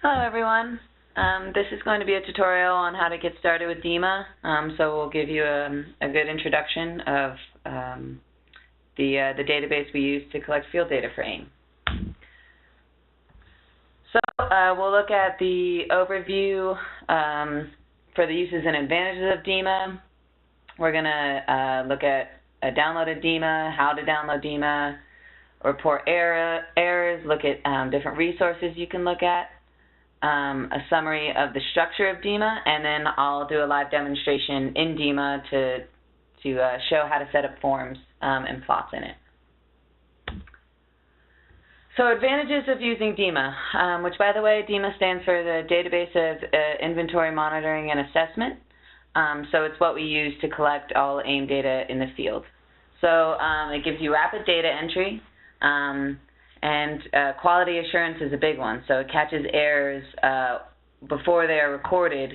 Hello everyone. This is going to be a tutorial on how to get started with DIMA. So we'll give you a good introduction of the database we use to collect field data for AIM. So we'll look at the overview for the uses and advantages of DIMA. We're going to look at a downloaded DIMA, how to download DIMA, report errors, look at different resources you can look at, a summary of the structure of DIMA, and then I'll do a live demonstration in DIMA to show how to set up forms and plots in it. So advantages of using DIMA, which by the way, DIMA stands for the Database of Inventory Monitoring and Assessment. So it's what we use to collect all AIM data in the field. So it gives you rapid data entry, and quality assurance is a big one. So it catches errors before they are recorded,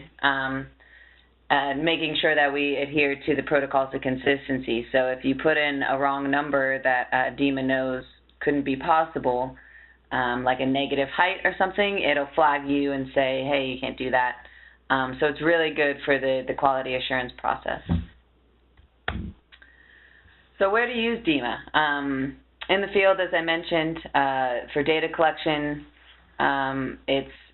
making sure that we adhere to the protocols of consistency. So if you put in a wrong number that DIMA knows couldn't be possible, like a negative height or something, it'll flag you and say, hey, you can't do that. So it's really good for the quality assurance process. So where to use DIMA? In the field, as I mentioned, for data collection,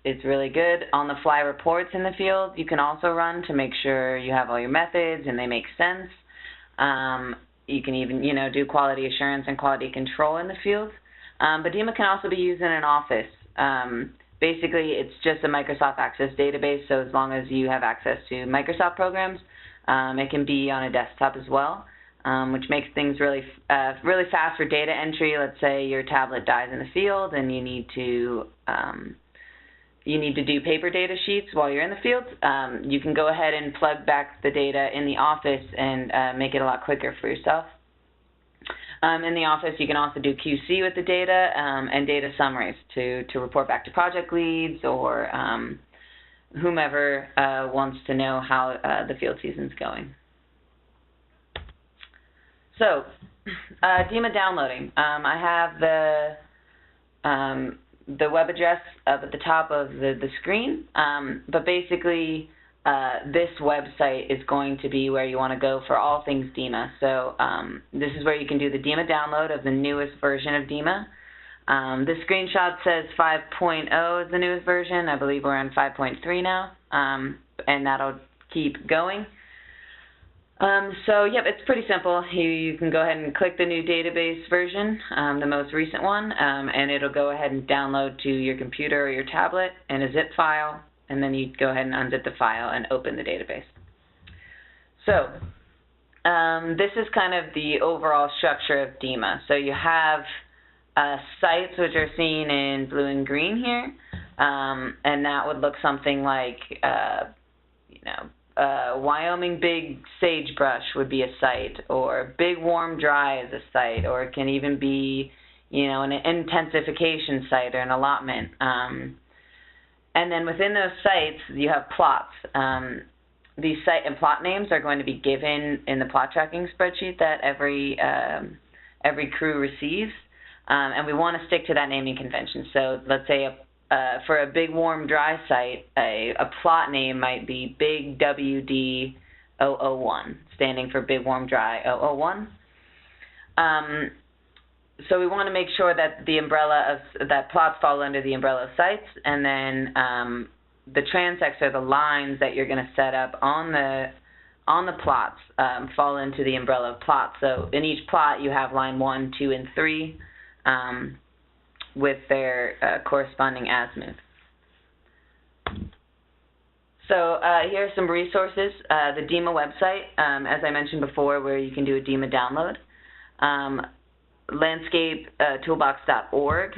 it's really good. On-the-fly reports in the field you can also run to make sure you have all your methods and they make sense. You can even, do quality assurance and quality control in the field. But DIMA can also be used in an office. Basically, it's just a Microsoft Access database, so as long as you have access to Microsoft programs, it can be on a desktop as well. Which makes things really fast for data entry. Let's say your tablet dies in the field and you need to do paper data sheets while you're in the field. You can go ahead and plug back the data in the office and make it a lot quicker for yourself. In the office, you can also do QC with the data and data summaries to report back to project leads or whomever wants to know how the field season's going. So, DIMA downloading. I have the web address up at the top of the screen, but basically this website is going to be where you want to go for all things DIMA. So this is where you can do the DIMA download of the newest version of DIMA. This screenshot says 5.0 is the newest version. I believe we're on 5.3 now, and that'll keep going. So, yep, it's pretty simple. You can go ahead and click the new database version, the most recent one, and it'll go ahead and download to your computer or your tablet in a zip file, and then you go ahead and unzip the file and open the database. So, this is kind of the overall structure of DIMA. So you have sites which are seen in blue and green here, and that would look something like, Wyoming Big Sagebrush would be a site, or Big Warm Dry is a site, or it can even be, an intensification site or an allotment. And then within those sites, you have plots. These site and plot names are going to be given in the plot tracking spreadsheet that every crew receives, and we want to stick to that naming convention. So let's say for a Big Warm Dry site, a plot name might be Big WD 001, standing for Big Warm Dry 001. So we want to make sure that the umbrella of that plots fall under the umbrella of sites, and then the transects or the lines that you're going to set up on the plots fall into the umbrella of plots. So in each plot, you have line 1, 2, and 3. With their corresponding azimuth. So here are some resources. The DIMA website, as I mentioned before, where you can do a DIMA download. LandscapeToolbox.org.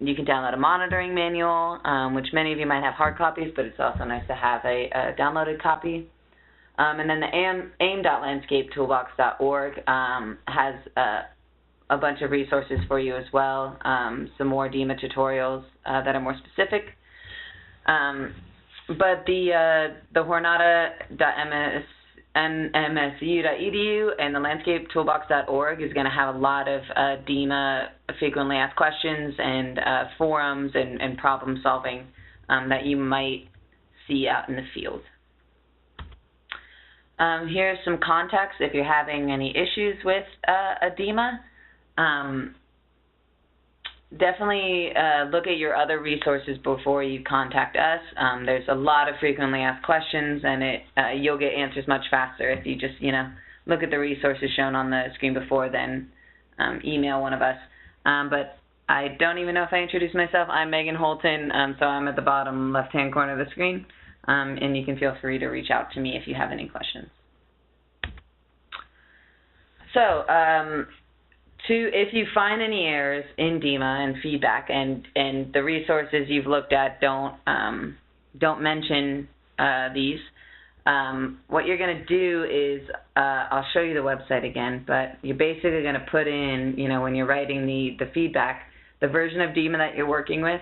You can download a monitoring manual, which many of you might have hard copies, but it's also nice to have a downloaded copy. And then the aim.landscapetoolbox.org has a bunch of resources for you as well, some more DIMA tutorials that are more specific. But the Hornada.msu.edu and the LandscapeToolbox.org is going to have a lot of DIMA frequently asked questions and forums and problem solving that you might see out in the field. Here's some context if you're having any issues with a DIMA. Definitely look at your other resources before you contact us. There's a lot of frequently asked questions, and you'll get answers much faster if you just, look at the resources shown on the screen before, then email one of us. But I don't even know if I introduced myself. I'm Megan Holton, so I'm at the bottom left-hand corner of the screen, and you can feel free to reach out to me if you have any questions. So, if you find any errors in DIMA and feedback, and the resources you've looked at don't mention these, what you're going to do is, I'll show you the website again, but you're basically going to put in, when you're writing the feedback, the version of DIMA that you're working with,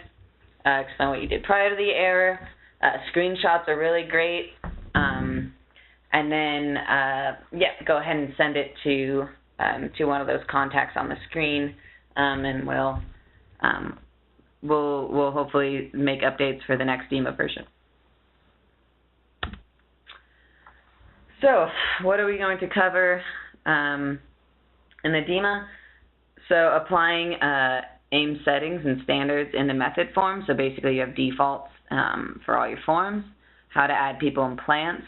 explain what you did prior to the error. Screenshots are really great, and then go ahead and send it to one of those contacts on the screen, and we'll hopefully make updates for the next DIMA version. So, what are we going to cover in the DIMA? So, applying AIM settings and standards in the method form. So, basically, you have defaults for all your forms, how to add people and plants,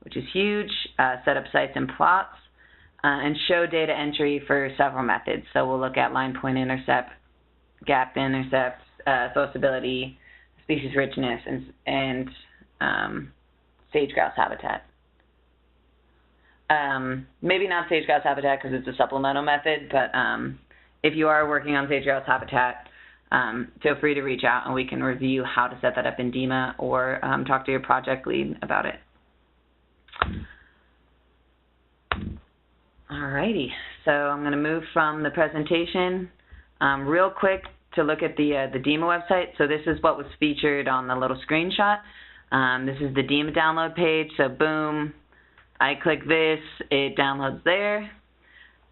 which is huge, set up sites and plots, and show data entry for several methods. So, we'll look at Linepoint Intercept, Gap Intercept, Sociability, species richness, and sage-grouse habitat. Maybe not sage-grouse habitat because it's a supplemental method, but if you are working on sage-grouse habitat, feel free to reach out and we can review how to set that up in DIMA or talk to your project lead about it. Alrighty, so I'm going to move from the presentation real quick to look at the DIMA website. So this is what was featured on the little screenshot. This is the DIMA download page, so boom, I click this, it downloads there.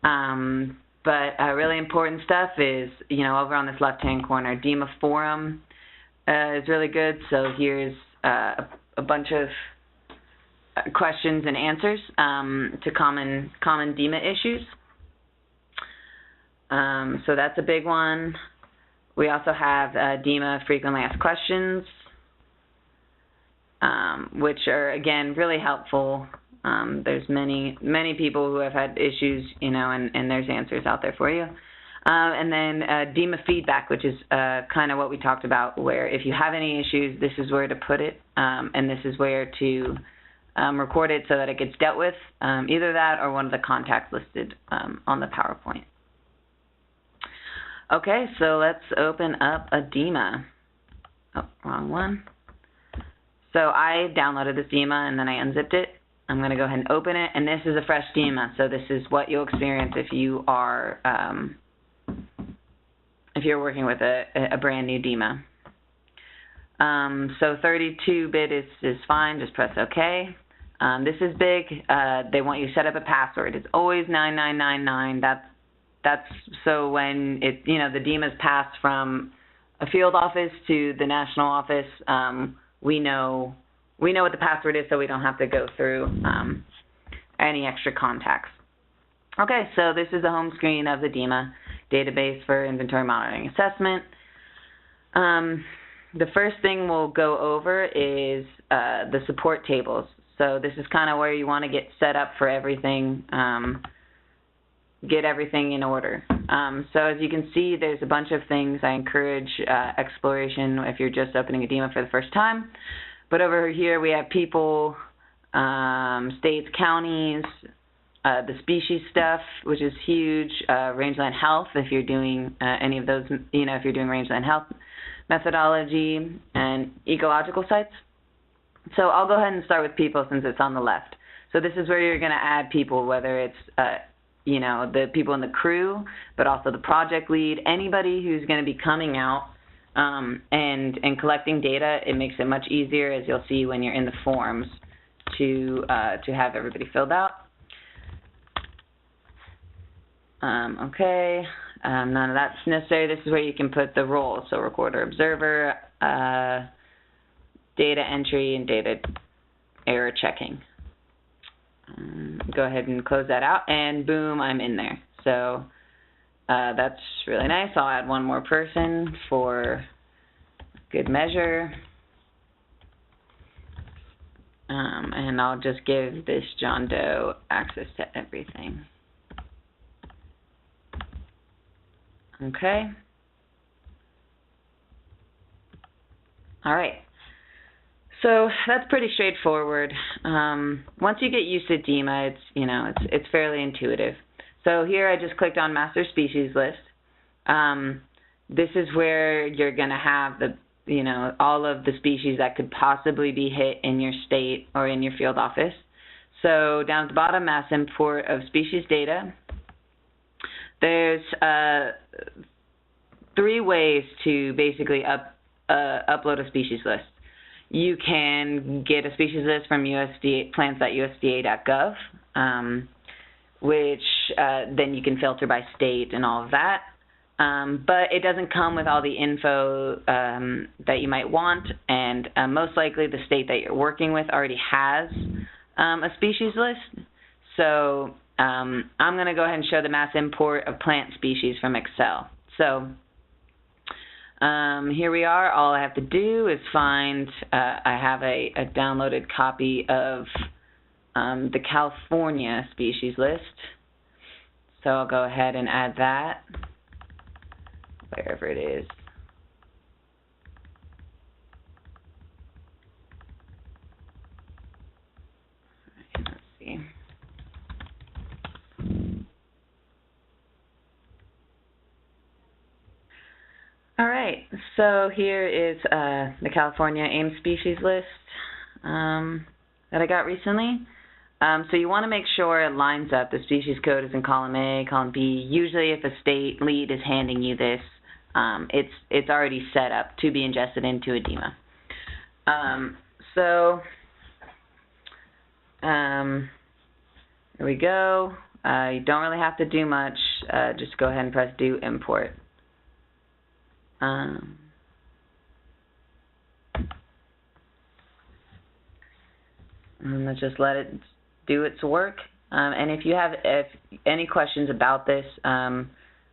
But really important stuff is, over on this left-hand corner, DIMA forum is really good. So here's a bunch of questions and answers to common DIMA issues. So that's a big one. We also have DIMA frequently asked questions, which are, again, really helpful. There's many people who have had issues, and there's answers out there for you. And then DIMA feedback, which is kind of what we talked about, where if you have any issues, this is where to put it, and this is where to record it so that it gets dealt with, either that or one of the contacts listed on the PowerPoint. Okay, so let's open up a DIMA. Oh, wrong one. So I downloaded this DIMA and then I unzipped it. I'm going to go ahead and open it, and this is a fresh DIMA, so this is what you'll experience if you are if you're working with a brand new DIMA. So 32-bit is fine. Just press OK. This is big. They want you to set up a password. It's always 9999. That's so when the DIMA is passed from a field office to the national office, we know what the password is, so we don't have to go through any extra contacts. Okay, so this is the home screen of the DIMA database for inventory monitoring assessment. The first thing we'll go over is the support tables. So this is kind of where you want to get set up for everything, get everything in order. So as you can see, there's a bunch of things. I encourage exploration if you're just opening a DIMA for the first time. But over here we have people, states, counties, the species stuff, which is huge, rangeland health if you're doing any of those, if you're doing rangeland health methodology, and ecological sites. So I'll go ahead and start with people since it's on the left. So this is where you're going to add people, whether it's the people in the crew, but also the project lead, anybody who's going to be coming out and collecting data. It makes it much easier, as you'll see when you're in the forms, to have everybody filled out. Okay, None of that's necessary. This is where you can put the roles, so recorder, observer, data entry, and data error checking. Go ahead and close that out, and boom, I'm in there. So that's really nice. I'll add one more person for good measure. And I'll just give this John Doe access to everything. Okay. All right. So that's pretty straightforward. Once you get used to DIMA, it's fairly intuitive. So here I just clicked on Master Species List. This is where you're going to have all of the species that could possibly be hit in your state or in your field office. So down at the bottom, mass import of species data. There's 3 ways to basically upload a species list. You can get a species list from plants.usda.gov, which then you can filter by state and all of that. But it doesn't come with all the info that you might want, and most likely the state that you're working with already has a species list. So I'm going to go ahead and show the mass import of plant species from Excel. So here we are. All I have to do is find, I have a downloaded copy of the California species list. So I'll go ahead and add that, wherever it is. Let's see. All right, so here is the California AIM species list that I got recently. So you want to make sure it lines up. The species code is in column A, column B. Usually if a state lead is handing you this, it's already set up to be ingested into a DIMA. Here we go. You don't really have to do much. Just go ahead and press do import. And let's just let it do its work. And if you have any questions about this,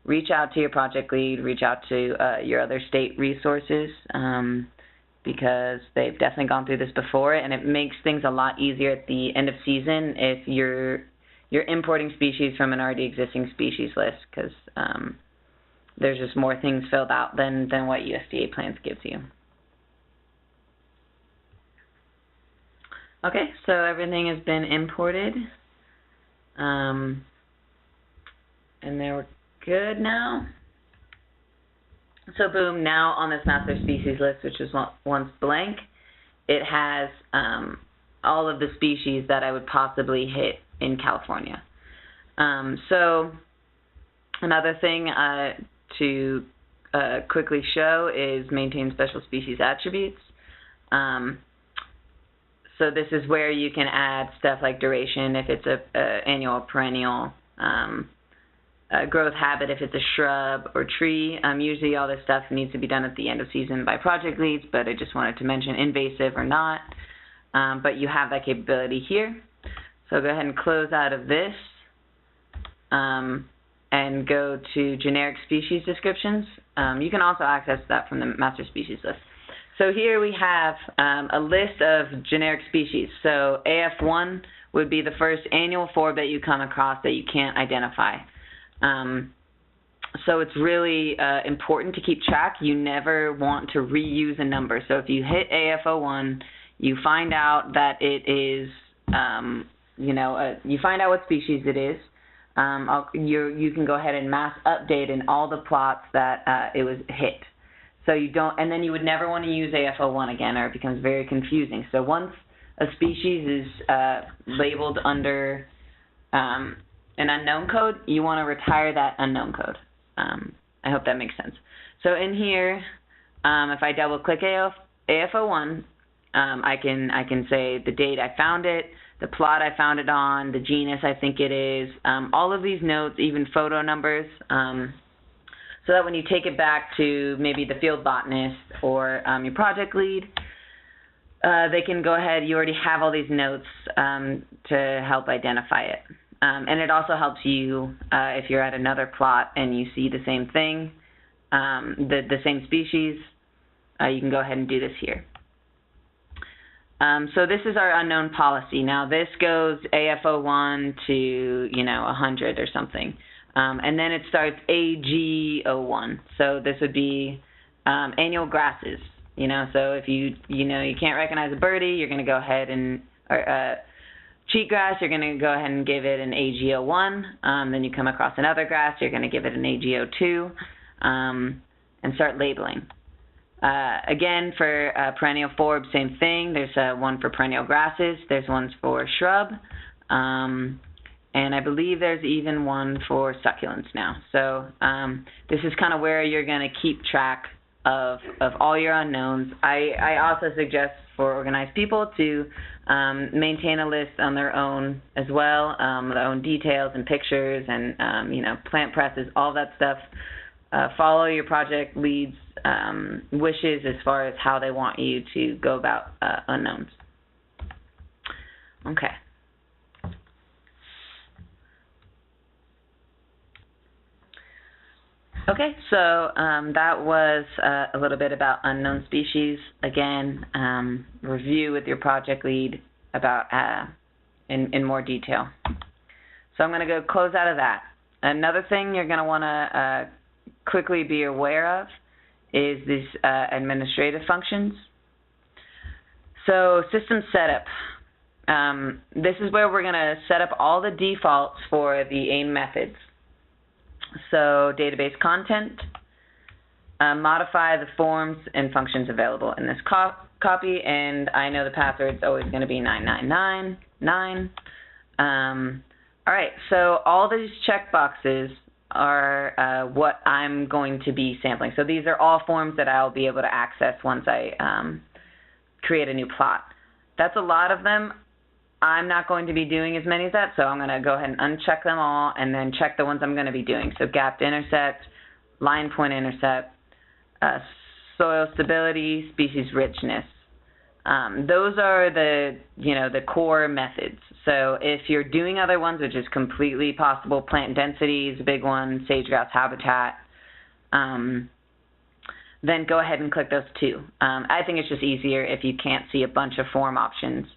reach out to your project lead, reach out to your other state resources, because they've definitely gone through this before, and it makes things a lot easier at the end of season if you're importing species from an already existing species list, because there's just more things filled out than what USDA Plants gives you. Okay, so everything has been imported, and we're good now. So boom, now on this master species list, which was once blank, it has all of the species that I would possibly hit in California. So another thing to quickly show is maintain special species attributes. So this is where you can add stuff like duration if it's a annual or perennial, growth habit if it's a shrub or tree. Usually all this stuff needs to be done at the end of season by project leads, but I just wanted to mention invasive or not. But you have that capability here. So go ahead and close out of this and go to generic species descriptions. You can also access that from the master species list. So here we have a list of generic species. So AF1 would be the first annual forb that you come across that you can't identify. So it's really important to keep track. You never want to reuse a number. So if you hit AF01, you find out that it is, you find out what species it is. You can go ahead and mass update in all the plots that it was hit. So you don't, and then you would never want to use AF01 again, or it becomes very confusing. So once a species is labeled under an unknown code, you want to retire that unknown code. I hope that makes sense. So in here, if I double click AF01, I can say the date I found it, the plot I found it on, the genus I think it is, all of these notes, even photo numbers. so that when you take it back to maybe the field botanist or your project lead, they can go ahead, you already have all these notes to help identify it. And it also helps you if you're at another plot and you see the same thing, the same species, you can go ahead and do this here. So this is our unknown policy. Now this goes AF01 to 100 or something, and then it starts AG01. So this would be annual grasses. So if you can't recognize a birdie, you're going to go ahead and cheatgrass, you're going to go ahead and give it an AG01. Then you come across another grass, you're going to give it an AG02, and start labeling. Again, for perennial forb, same thing. There's one for perennial grasses. There's ones for shrub. And I believe there's even one for succulents now. So this is kind of where you're going to keep track of all your unknowns. I also suggest for organized people to maintain a list on their own as well, their own details and pictures and plant presses, all that stuff. Follow your project lead's wishes as far as how they want you to go about unknowns. Okay. Okay, so that was a little bit about unknown species. Again, review with your project lead about in more detail. So I'm going to go close out of that. Another thing you're going to want to quickly be aware of is these administrative functions. So system setup. This is where we're going to set up all the defaults for the AIM methods. So database content, modify the forms and functions available in this copy, and I know the password is always going to be 9999. All right, so all these checkboxes are what I'm going to be sampling. So these are all forms that I'll be able to access once I create a new plot. That's a lot of them. I'm not going to be doing as many as that, so I'm going to go ahead and uncheck them all and then check the ones I'm going to be doing. So gapped intercept, Linepoint Intercept, soil stability, species richness. Those are the core methods. So if you're doing other ones, which is completely possible, plant density is a big one, sage-grouse habitat, then go ahead and click those too. I think it's just easier if you can't see a bunch of form options,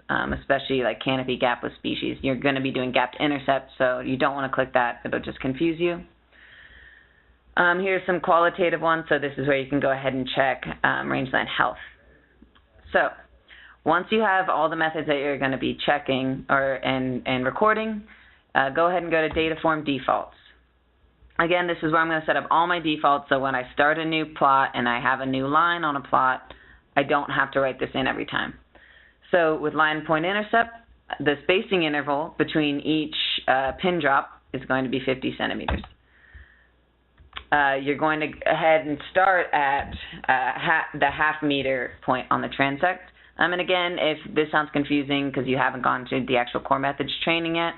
especially like canopy gap with species. You're going to be doing gapped intercept, so you don't want to click that. It'll just confuse you. Here's some qualitative ones. So this is where you can go ahead and check rangeland health. So once you have all the methods that you're going to be checking and recording, go ahead and go to data form defaults. Again, this is where I'm going to set up all my defaults, so when I start a new plot and I have a new line on a plot, I don't have to write this in every time. So with Linepoint Intercept, the spacing interval between each pin drop is going to be 50 centimeters. You're going to go ahead and start at the half meter point on the transect. And again, if this sounds confusing because you haven't gone to the actual core methods training yet,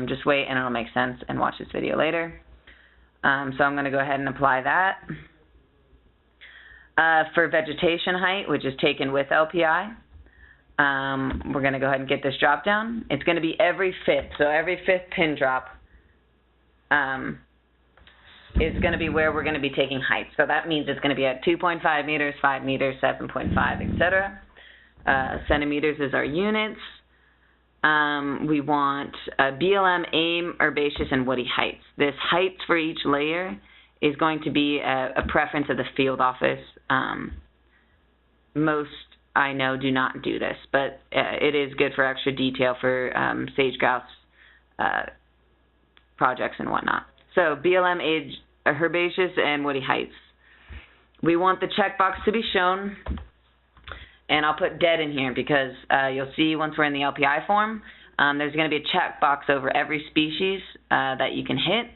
just wait and it'll make sense and watch this video later. So I'm going to go ahead and apply that. For vegetation height, which is taken with LPI, we're going to go ahead and get this drop down. It's going to be every fifth. So every fifth pin drop is going to be where we're going to be taking height. So that means it's going to be at 2.5 meters, 5 meters, 7.5, etc. Centimeters is our units. We want BLM, AIM, herbaceous, and woody heights. This heights for each layer is going to be a preference of the field office. Most, I know, do not do this, but it is good for extra detail for sage-grouse projects and whatnot. So BLM, herbaceous, and woody heights. We want the checkbox to be shown. And I'll put dead in here because you'll see once we're in the LPI form, there's going to be a checkbox over every species that you can hit,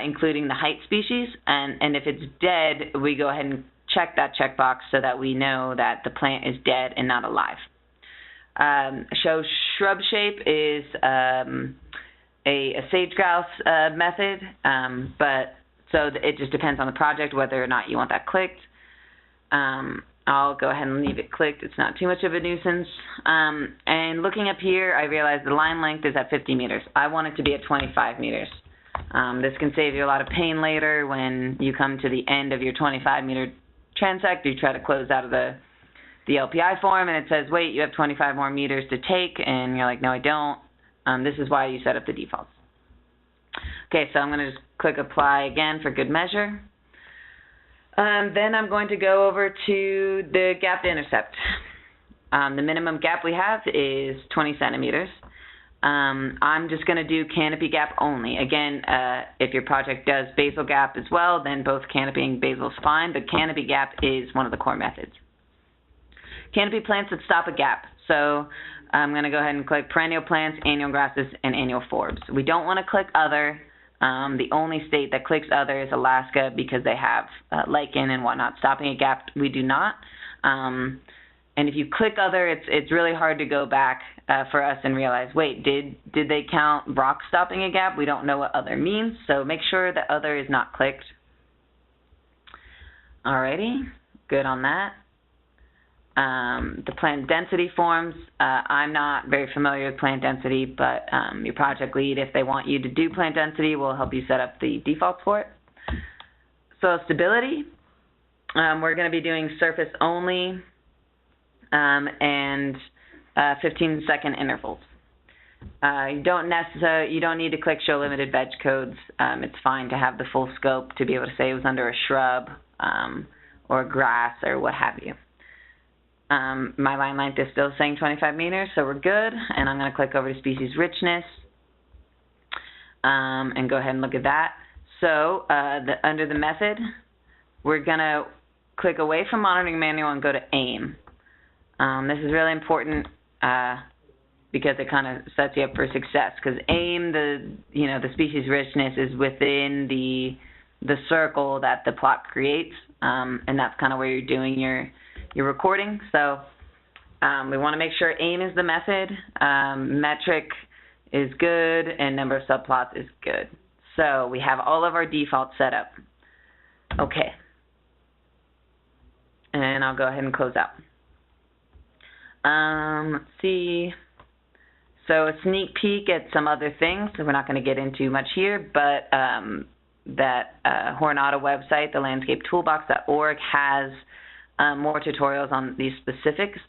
including the height species. And if it's dead, we go ahead and check that checkbox so that we know that the plant is dead and not alive. Show shrub shape is a sage-grouse method, but So it just depends on the project whether or not you want that clicked. I'll go ahead and leave it clicked. It's not too much of a nuisance. And looking up here, I realized the line length is at 50 meters. I want it to be at 25 meters. This can save you a lot of pain later when you come to the end of your 25-meter transect. You try to close out of the LPI form, and it says, wait, you have 25 more meters to take, and you're like, no, I don't. This is why you set up the defaults. Okay, so I'm going to just click Apply again for good measure. Then I'm going to go over to the gap to intercept. The minimum gap we have is 20 centimeters. I'm just going to do canopy gap only. Again, if your project does basal gap as well, then both canopy and basal is fine, but canopy gap is one of the core methods. Canopy plants that stop a gap. So I'm going to go ahead and click perennial plants, annual grasses, and annual forbs. We don't want to click other. The only state that clicks other is Alaska because they have lichen and whatnot. Stopping a gap, we do not. And if you click other, it's really hard to go back for us and realize, wait, did they count rock stopping a gap? We don't know what other means, so make sure that other is not clicked. Alrighty, good on that. The plant density forms, I'm not very familiar with plant density, but your project lead, if they want you to do plant density, will help you set up the defaults for it. So stability, we're going to be doing surface only and 15-second intervals. You don't need to click show limited veg codes. It's fine to have the full scope to be able to say it was under a shrub or grass or what have you. My line length is still saying 25 meters, so we're good. And I'm going to click over to species richness and go ahead and look at that. So under the method, we're going to click away from monitoring manual and go to aim. This is really important because it kind of sets you up for success. Because aim, the species richness is within the circle that the plot creates, and that's kind of where you're doing your recording. So we want to make sure aim is the method, metric is good, and number of subplots is good. So we have all of our defaults set up. Okay. And I'll go ahead and close out. Let's see. So a sneak peek at some other things. So we're not going to get into much here, but that Hornado website, the landscapetoolbox.org, has more tutorials on these specifics,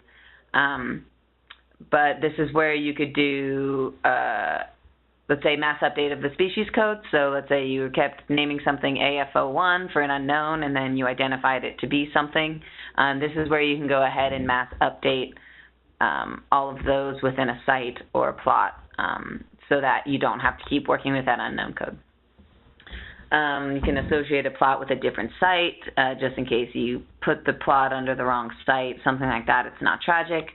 but this is where you could do, let's say, mass update of the species code. So let's say you kept naming something AF01 for an unknown, and then you identified it to be something. This is where you can go ahead and mass update all of those within a site or a plot so that you don't have to keep working with that unknown code. You can associate a plot with a different site, just in case you put the plot under the wrong site, something like that. It's not tragic.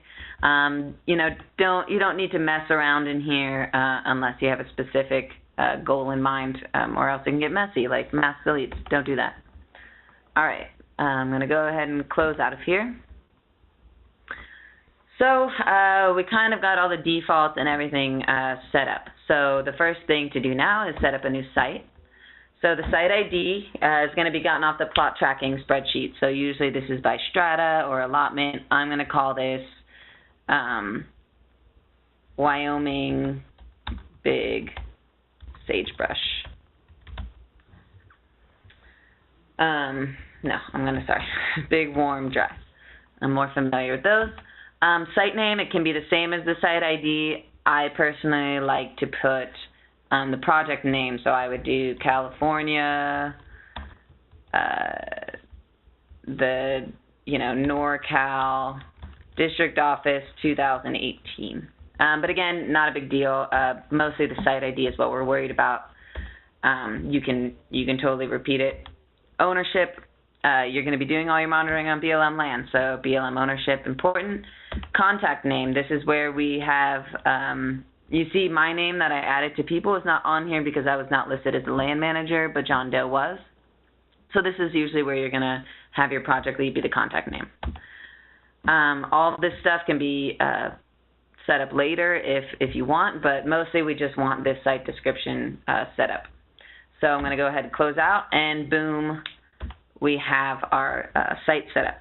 You don't need to mess around in here unless you have a specific goal in mind, or else it can get messy, like mass deletes. Don't do that. All right, I'm going to go ahead and close out of here. So we kind of got all the defaults and everything set up. So the first thing to do now is set up a new site. So the site ID is going to be gotten off the plot tracking spreadsheet. So usually this is by strata or allotment. I'm going to call this Wyoming Big Sagebrush. Big Warm Dry. I'm more familiar with those. Site name, it can be the same as the site ID. I personally like to put the project name, so I would do California, NorCal District Office 2018. But again, not a big deal. Mostly the site ID is what we're worried about. You can totally repeat it. Ownership, you're going to be doing all your monitoring on BLM land, so BLM ownership important. Contact name, this is where we have you see my name that I added to people is not on here because I was not listed as the land manager, but John Doe was. So this is usually where you're going to have your project lead be the contact name. All of this stuff can be set up later if you want, but mostly we just want this site description set up. So I'm going to go ahead and close out, and boom, we have our site set up.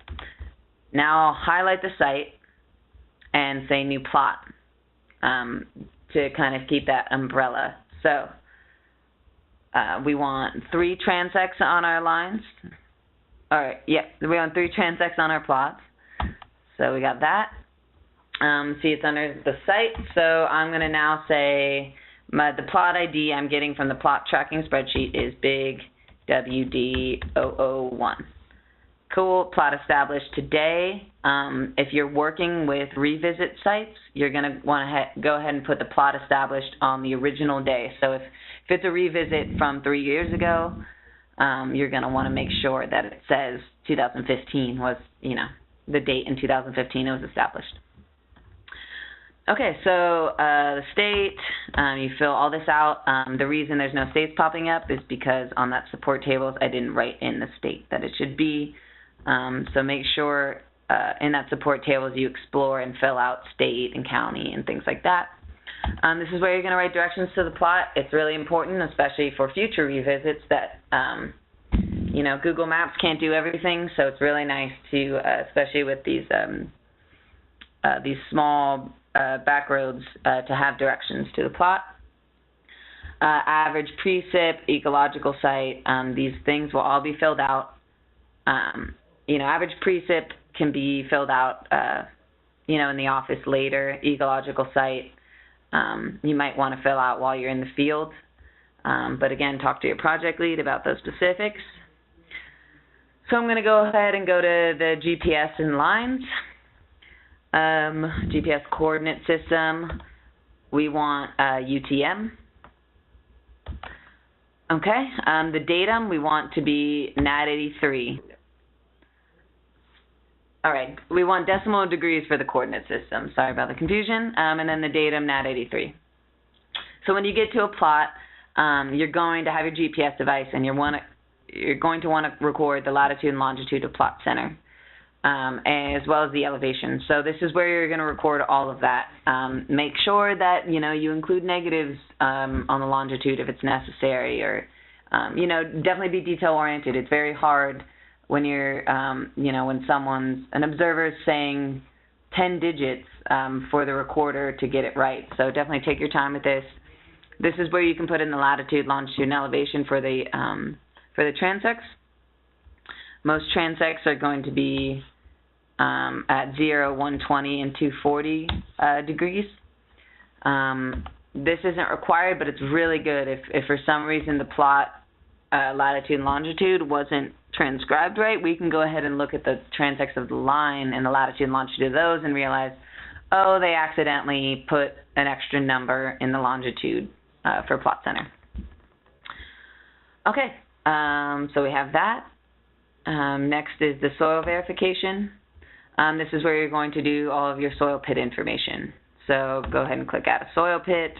Now I'll highlight the site and say new plot to kind of keep that umbrella. So we want 3 transects on our lines. All right, we want 3 transects on our plots. So we got that. See, it's under the site. So I'm going to now say the plot ID I'm getting from the plot tracking spreadsheet is big WD001. Cool, plot established today. If you're working with revisit sites, you're going to want to go ahead and put the plot established on the original day. So if it's a revisit from 3 years ago, you're going to want to make sure that it says 2015 was, the date in 2015 it was established. Okay, so the state, you fill all this out. The reason there's no states popping up is because on that support tables I didn't write in the state that it should be. So make sure in that support tables you explore and fill out state and county and things like that. This is where you're going to write directions to the plot. It's really important, especially for future revisits, that Google Maps can't do everything, so it's really nice to, especially with these small back roads, to have directions to the plot. Average precip, ecological site, these things will all be filled out. Average precip can be filled out, in the office later. Ecological site, you might want to fill out while you're in the field. But again, talk to your project lead about those specifics. So I'm going to go ahead and go to the GPS and lines. GPS coordinate system, we want UTM. Okay, the datum we want to be NAD83. All right, we want decimal degrees for the coordinate system. Sorry about the confusion. And then the datum NAD83. So when you get to a plot, you're going to have your GPS device, and you're going to want to record the latitude and longitude of plot center, as well as the elevation. So this is where you're going to record all of that. Make sure that you include negatives on the longitude if it's necessary, or definitely be detail oriented. It's very hard when you're when an observer is saying 10 digits for the recorder to get it right. So definitely take your time with this. This is where you can put in the latitude, longitude, and elevation for the transects. Most transects are going to be at 0, 120, and 240 degrees. This isn't required, but it's really good if for some reason the plot latitude and longitude wasn't transcribed right. We can go ahead and look at the transects of the line and the latitude and longitude of those and realize, oh, they accidentally put an extra number in the longitude for plot center. Okay, so we have that. Next is the soil verification. This is where you're going to do all of your soil pit information. So go ahead and click add a soil pit.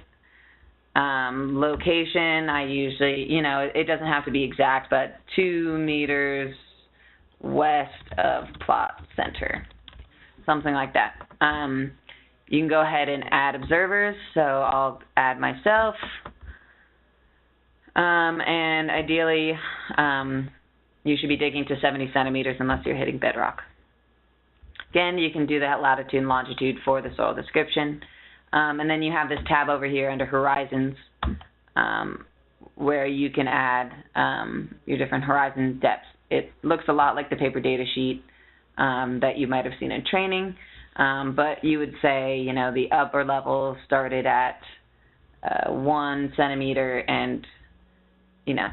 Location, I usually, it doesn't have to be exact, but 2 meters west of plot center, something like that. You can go ahead and add observers, so I'll add myself. And ideally, you should be digging to 70 centimeters unless you're hitting bedrock. Again, you can do that latitude and longitude for the soil description. And then you have this tab over here under horizons, where you can add your different horizon depths. It looks a lot like the paper data sheet that you might have seen in training, but you would say, the upper level started at 1 centimeter and,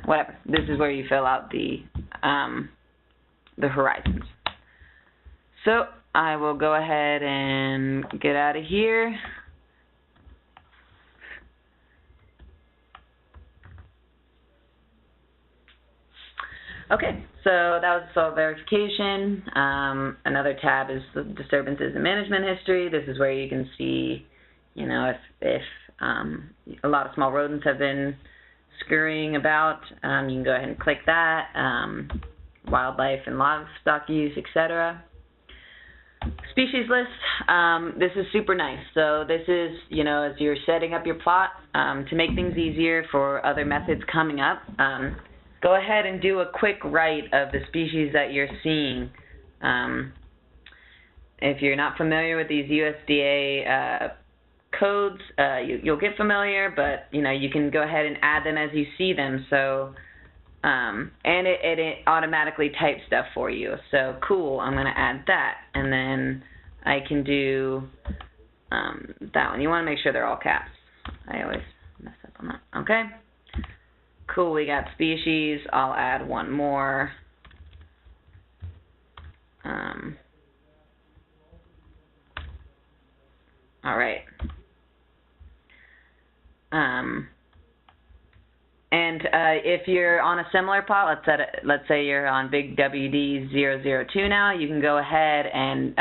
whatever. This is where you fill out the horizons. So I will go ahead and get out of here. Okay, so that was soil verification. Another tab is the disturbances and management history. This is where you can see, if a lot of small rodents have been scurrying about. You can go ahead and click that. Wildlife and livestock use, etc. Species list, this is super nice. So this is, as you're setting up your plot, to make things easier for other methods coming up, go ahead and do a quick write of the species that you're seeing. If you're not familiar with these USDA codes, you'll get familiar, but you can go ahead and add them as you see them. So, and it automatically types stuff for you. So cool, I'm going to add that, and then I can do that one. You want to make sure they're all caps. I always mess up on that. Okay. Cool. We got species. I'll add one more. All right. And if you're on a similar plot, let's say you're on big WD002 now, you can go ahead and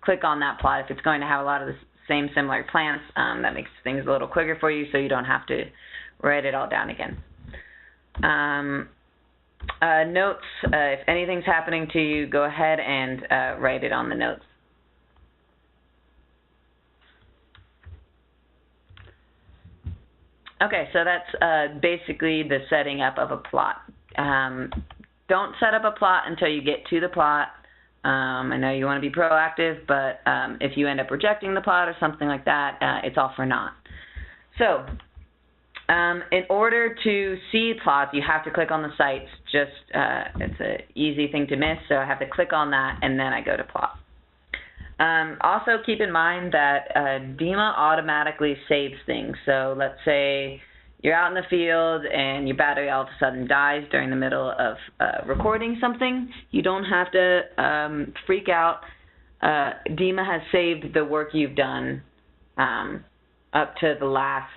click on that plot if it's going to have a lot of the same similar plants. That makes things a little quicker for you, so you don't have to write it all down again. Notes, if anything's happening to you, go ahead and write it on the notes. Okay, so that's basically the setting up of a plot. Don't set up a plot until you get to the plot. I know you want to be proactive, but if you end up rejecting the plot or something like that, it's all for naught. So, in order to see plots, you have to click on the sites. Just it's an easy thing to miss, so I have to click on that, and then I go to plot. Also, keep in mind that DIMA automatically saves things. So let's say you're out in the field and your battery all of a sudden dies during the middle of recording something. You don't have to freak out. DIMA has saved the work you've done up to the last,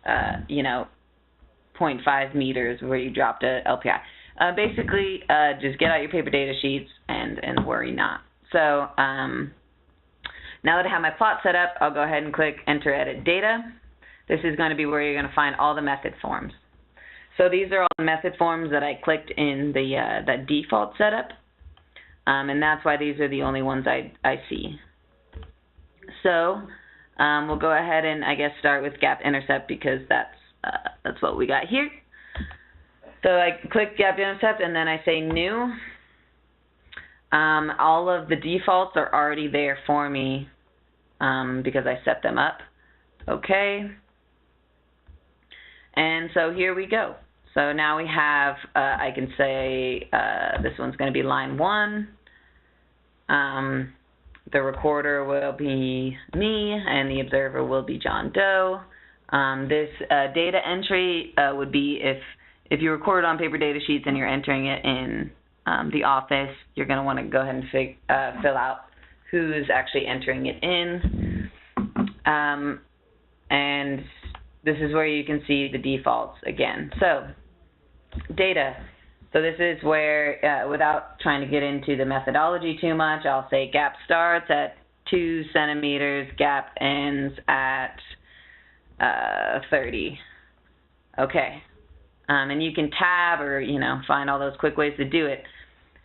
0.5 meters where you dropped a LPI. Basically, just get out your paper data sheets and worry not. So, now that I have my plot set up, I'll go ahead and click Enter Edit Data. This is going to be where you're going to find all the method forms. So these are all the method forms that I clicked in the default setup, and that's why these are the only ones I see. So we'll go ahead and, I guess, start with gap intercept because that's what we got here. So I click gap intercept and then I say new. All of the defaults are already there for me because I set them up. Okay. And so here we go. So now we have, I can say this one's going to be line 1. The recorder will be me and the observer will be John Doe. This data entry would be if you record on paper data sheets and you're entering it in the office, you're going to want to go ahead and fill out who's actually entering it in. And this is where you can see the defaults again. So, data. So this is where, without trying to get into the methodology too much, I'll say gap starts at 2 centimeters, gap ends at 30. Okay. And you can tab or, find all those quick ways to do it.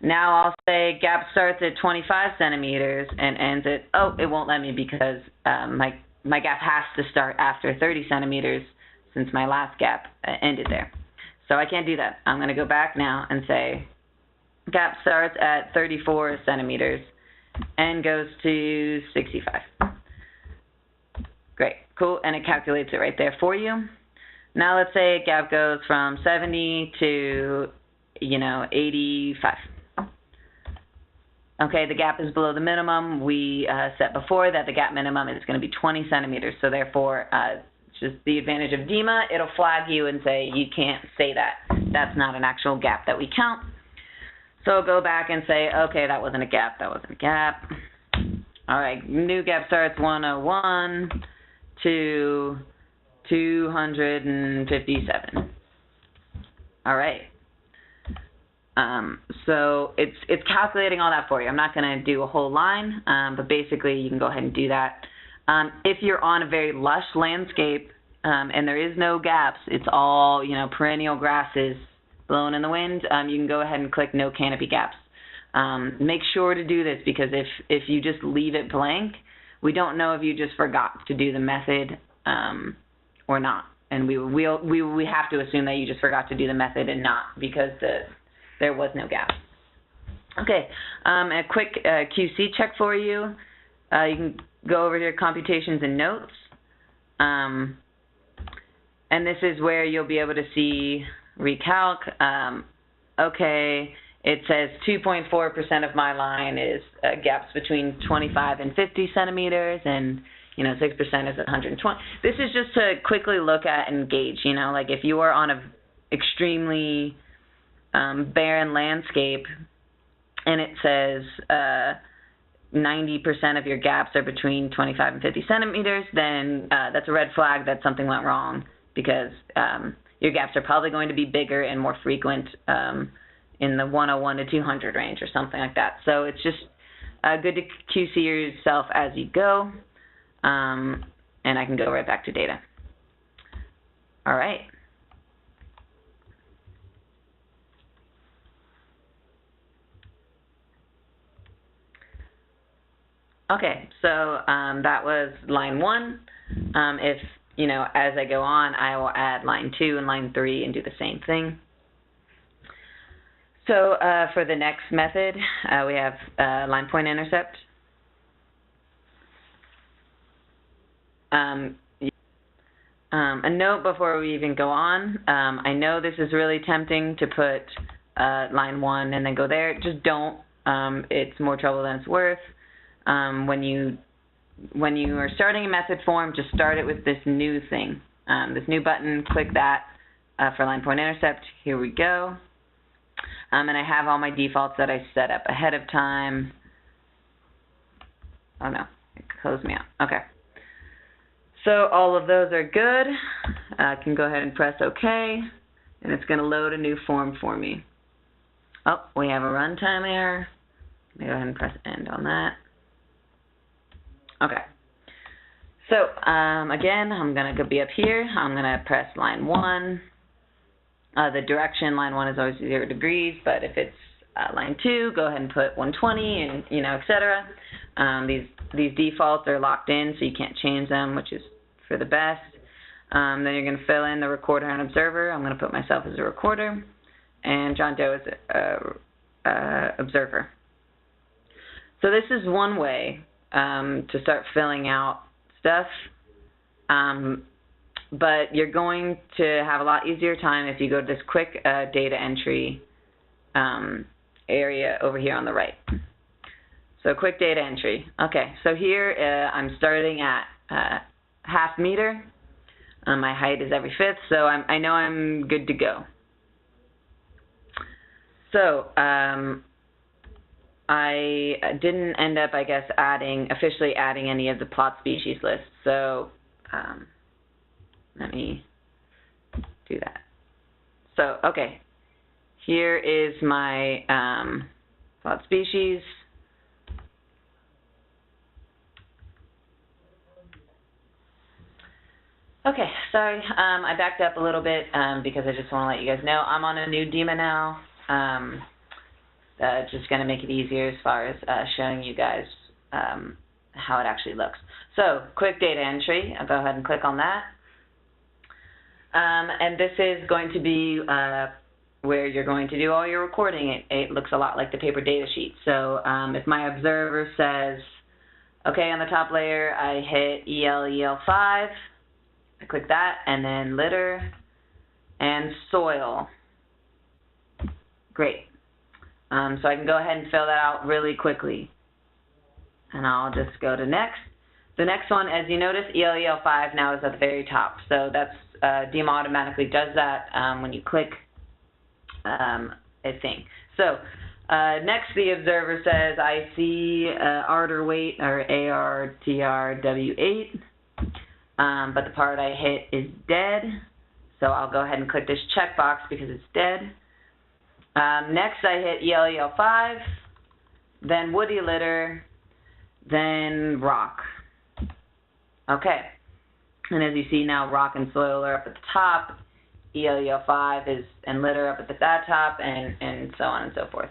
Now I'll say gap starts at 25 centimeters and ends at, it won't let me because my gap has to start after 30 centimeters since my last gap ended there. So I can't do that. I'm going to go back now and say gap starts at 34 centimeters and goes to 65. Great, cool, and it calculates it right there for you. Now let's say a gap goes from 70 to, 85. Okay, the gap is below the minimum. We set before that the gap minimum is going to be 20 centimeters. So therefore, just the advantage of DIMA, it'll flag you and say you can't say that. That's not an actual gap that we count. So I'll go back and say, okay, that wasn't a gap. That wasn't a gap. All right, new gap starts 101 to 257. All right. So it's calculating all that for you. I'm not going to do a whole line, but basically you can go ahead and do that. If you're on a very lush landscape and there is no gaps, it's all perennial grasses blowing in the wind, you can go ahead and click no canopy gaps. Make sure to do this, because if you just leave it blank, we don't know if you just forgot to do the method or not. And we have to assume that you just forgot to do the method and not, because there was no gap. Okay, a quick QC check for you. You can go over to your computations and notes. And this is where you'll be able to see recalc. Okay, it says 2.4% of my line is gaps between 25 and 50 centimeters, and 6% is at 120. This is just to quickly look at and gauge. Like if you are on a extremely barren landscape, and it says 90% of your gaps are between 25 and 50 centimeters, then that's a red flag that something went wrong, because your gaps are probably going to be bigger and more frequent in the 101 to 200 range or something like that. So it's just good to QC yourself as you go, and I can go right back to data. All right. Okay, so that was line 1. If, as I go on, I will add line 2 and line 3 and do the same thing. So for the next method, we have Linepoint Intercept. A note before we even go on, I know this is really tempting to put line 1 and then go there. Just don't. It's more trouble than it's worth. When you are starting a method form, just start it with this new thing, this new button. Click that for Linepoint Intercept. Here we go. And I have all my defaults that I set up ahead of time. Oh no, it closed me out. Okay. So all of those are good. I can go ahead and press OK, and it's going to load a new form for me. Oh, we have a runtime error. Let me go ahead and press end on that. Okay. So again, I'm going to be up here. I'm going to press line 1. The direction, line 1 is always 0 degrees, but if it's line 2, go ahead and put 120 and, etc. These defaults are locked in, so you can't change them, which is for the best. Then you're going to fill in the recorder and observer. I'm going to put myself as a recorder, and John Doe as observer. So this is one way to start filling out stuff, but you're going to have a lot easier time if you go to this quick data entry area over here on the right. So quick data entry. Okay, so here I'm starting at half meter. My height is every 5th, so I know I'm good to go. So I didn't end up, I guess, officially adding any of the plot species lists. So let me do that. So, okay, here is my plot species. Okay, sorry, I backed up a little bit because I just want to let you guys know I'm on a new DIMA now. Just going to make it easier as far as showing you guys how it actually looks. So, quick data entry. I'll go ahead and click on that. And this is going to be where you're going to do all your recording. It looks a lot like the paper data sheet. So if my observer says, okay, on the top layer, I hit EL5, I click that, and then litter and soil. Great. So I can go ahead and fill that out really quickly. And I'll just go to next. The next one, as you notice, EL5 now is at the very top. So that's DIMA automatically does that when you click a thing. So next, the observer says, I see ARTR weight, or ARTRW8, but the part I hit is dead. So I'll go ahead and click this checkbox because it's dead. Next, I hit EL5, then woody litter, then rock. Okay. And as you see now, rock and soil are up at the top, EL5 and litter up at that top, and so on and so forth.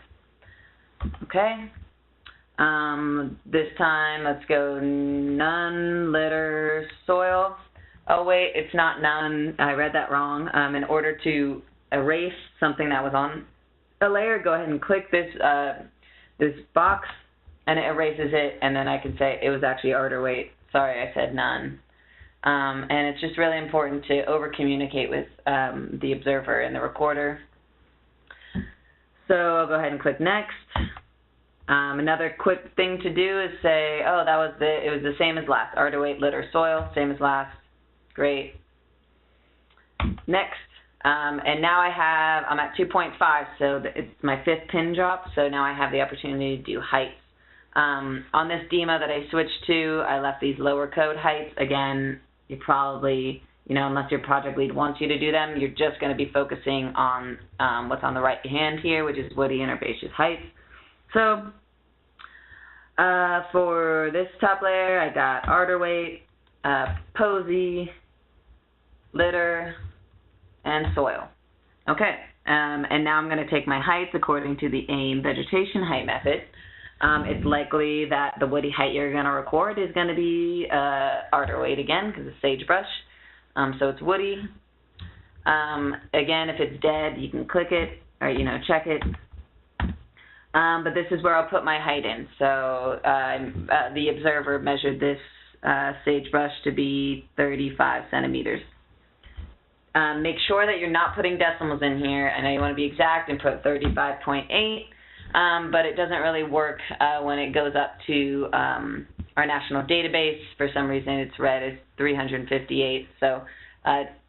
Okay. This time, let's go none, litter, soil. Oh wait, it's not none. I read that wrong. In order to erase something that was on a layer, go ahead and click this this box, and it erases it, and then I can say it was actually order weight. Sorry, I said none. And it's just really important to over-communicate with the observer and the recorder. So I'll go ahead and click next. Another quick thing to do is say, oh, that was it was the same as last. Order weight, litter, soil, same as last. Great. Next. And now I'm at 2.5, so it's my 5th pin drop, so now I have the opportunity to do heights. On this DIMA that I switched to, I left these lower code heights. Again, you probably, unless your project lead wants you to do them, you're just going to be focusing on what's on the right hand here, which is woody and herbaceous heights. So for this top layer, I got order weight, posy, litter, and soil. Okay, and now I'm going to take my heights according to the AIM vegetation height method. It's likely that the woody height you're going to record is going to be order weight again, because it's sagebrush. So it's woody. Again, if it's dead, you can click it or check it. But this is where I'll put my height in. So the observer measured this sagebrush to be 35 centimeters. Make sure that you're not putting decimals in here. I know you want to be exact and put 35.8, but it doesn't really work when it goes up to our national database. For some reason, it's read as 358. So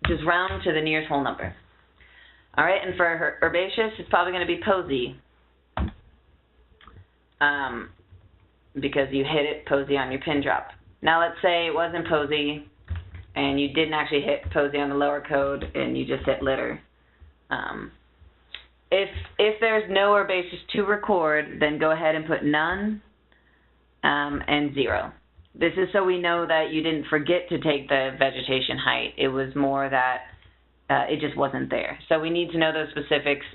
just round to the nearest whole number. All right, and for herbaceous, it's probably going to be posy. Because you hit it posy on your pin drop. Now let's say it wasn't posy and you didn't actually hit posy on the lower code and you just hit litter. If there's no herbaceous to record, then go ahead and put none and 0. This is so we know that you didn't forget to take the vegetation height. It was more that it just wasn't there. So we need to know those specifics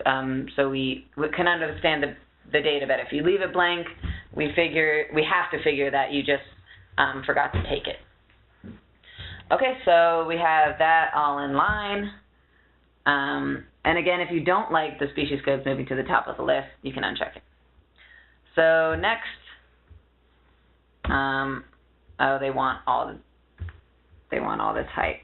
so we can understand the data better. If you leave it blank, we have to figure that you just forgot to take it. Okay, so we have that all in line. And again, if you don't like the species codes moving to the top of the list, you can uncheck it. So next, they want all this height.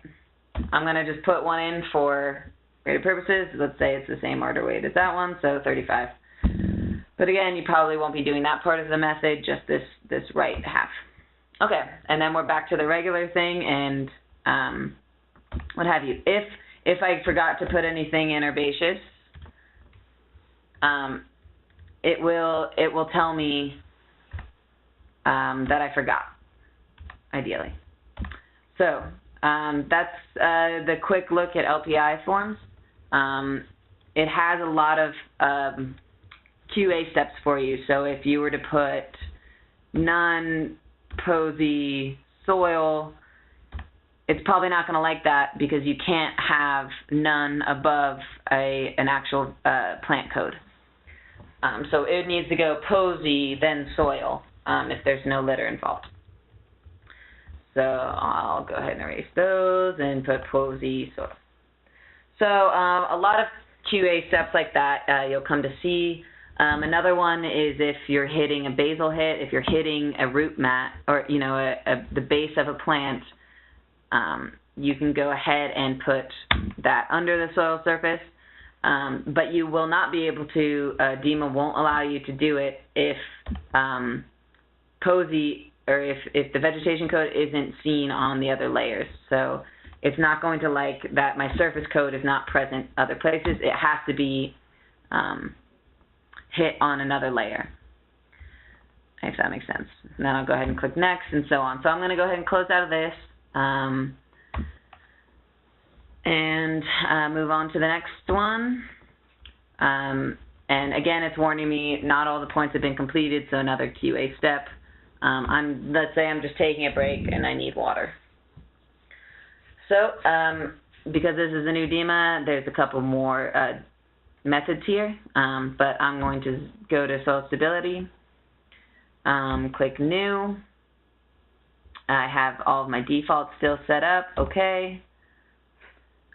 I'm going to just put one in for greater purposes. Let's say it's the same order weight as that one, so 35. But again, you probably won't be doing that part of the method, just this right half. Okay, and then we're back to the regular thing and what have you. If I forgot to put anything in herbaceous, it will tell me that I forgot, ideally. So that's the quick look at LPI forms. It has a lot of QA steps for you. So if you were to put none, posy, soil, it's probably not going to like that because you can't have none above an actual plant code. So it needs to go posy, then soil, if there's no litter involved. So I'll go ahead and erase those and put posy, soil. So a lot of QA steps like that you'll come to see. Another one is if you're hitting a basal hit, if you're hitting a root mat or the base of a plant, you can go ahead and put that under the soil surface, but you will not be able to. DIMA won't allow you to do it if posy or if the vegetation code isn't seen on the other layers. So it's not going to like that my surface code is not present other places. It has to be hit on another layer, if that makes sense. And then I'll go ahead and click next and so on. So I'm going to go ahead and close out of this and move on to the next one. And again, it's warning me not all the points have been completed, so another QA step. Let's say I'm just taking a break and I need water. So because this is a new DIMA, there's a couple more methods here, but I'm going to go to Sociability, click New. I have all of my defaults still set up, okay.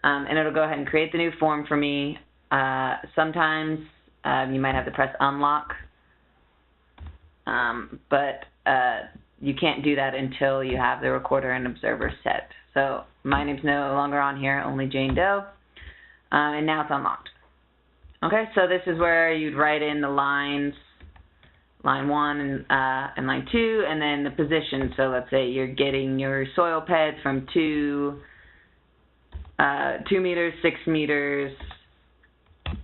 And it'll go ahead and create the new form for me. Sometimes you might have to press Unlock, but you can't do that until you have the recorder and observer set. So my name's no longer on here, only Jane Doe, and now it's unlocked. Okay, so this is where you'd write in the lines, line 1 and line 2, and then the position. So let's say you're getting your soil beds from 2 meters, 6 meters,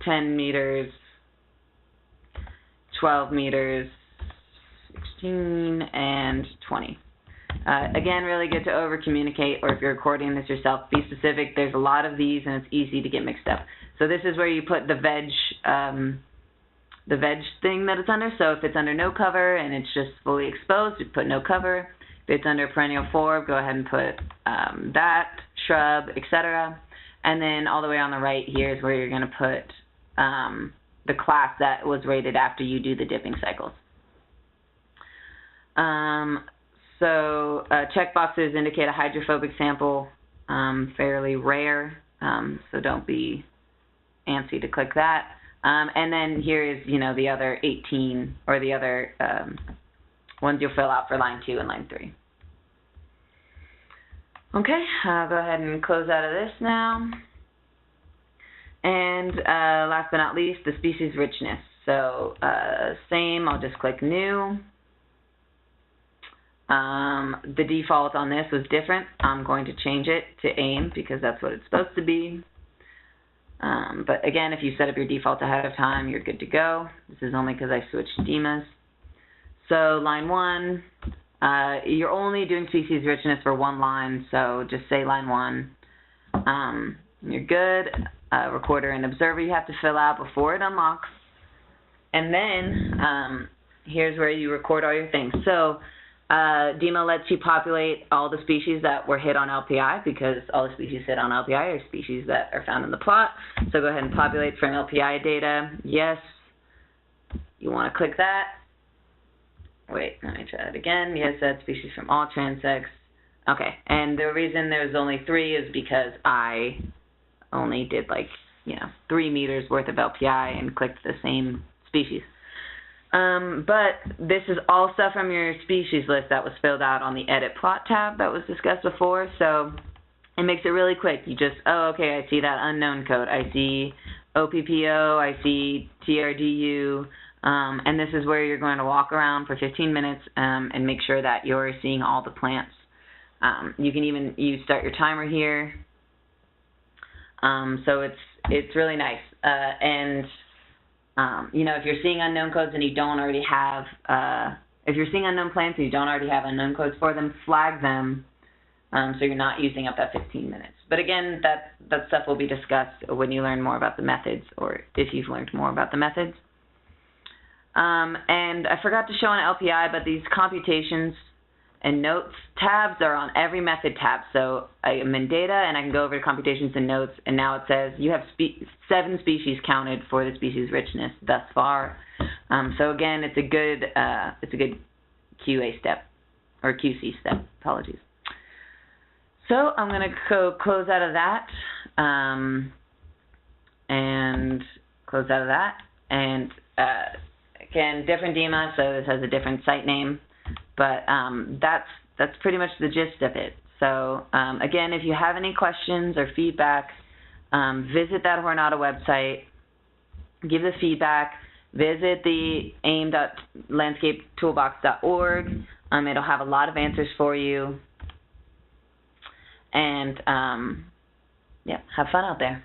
10 meters, 12 meters, 16, and 20. Again, really good to over-communicate, or if you're recording this yourself, be specific. There's a lot of these, and it's easy to get mixed up. So this is where you put the veg thing that it's under. So if it's under no cover and it's just fully exposed, you put no cover. If it's under perennial forb, go ahead and put that, shrub, etc. And then all the way on the right here is where you're going to put the class that was rated after you do the dipping cycles. So checkboxes indicate a hydrophobic sample, fairly rare, so don't be antsy to click that. And then here is, the other 18, or the other ones you'll fill out for line 2 and line 3. Okay, I'll go ahead and close out of this now. And last but not least, the species richness. So same, I'll just click New. The default on this was different. I'm going to change it to AIM because that's what it's supposed to be. But again, if you set up your default ahead of time, you're good to go. This is only because I switched to DIMAs. So line 1, you're only doing species richness for one line, so just say line 1. You're good. Recorder and observer you have to fill out before it unlocks. And then here's where you record all your things. So DIMA lets you populate all the species that were hit on LPI, because all the species hit on LPI are species that are found in the plot. So go ahead and populate from LPI data. Yes. You want to click that. Wait, let me try that again. Yes, that's species from all transects. Okay, and the reason there's only 3 is because I only did 3 meters worth of LPI and clicked the same species. But this is all stuff from your species list that was filled out on the Edit Plot tab that was discussed before, so it makes it really quick. You just, oh, okay, I see that unknown code. I see OPPO, I see TRDU, and this is where you're going to walk around for 15 minutes and make sure that you're seeing all the plants. You can even start your timer here, so it's really nice. If you're seeing unknown codes and you don't already have, if you're seeing unknown plants and you don't already have unknown codes for them, flag them so you're not using up that 15 minutes. But again, that stuff will be discussed when you learn more about the methods, or if you've learned more about the methods. And I forgot to show on LPI, but these computations and notes tabs are on every method tab. So I'm in data and I can go over to computations and notes, and now it says you have 7 species counted for the species richness thus far. So again, it's a good QA step, or QC step, apologies. So I'm going to go close out of that, and close out of that, and again, different DIMA, so this has a different site name. But that's pretty much the gist of it. So again, if you have any questions or feedback, visit that Hornado website, give the feedback, visit the aim.landscapetoolbox.org. It'll have a lot of answers for you. And yeah, have fun out there.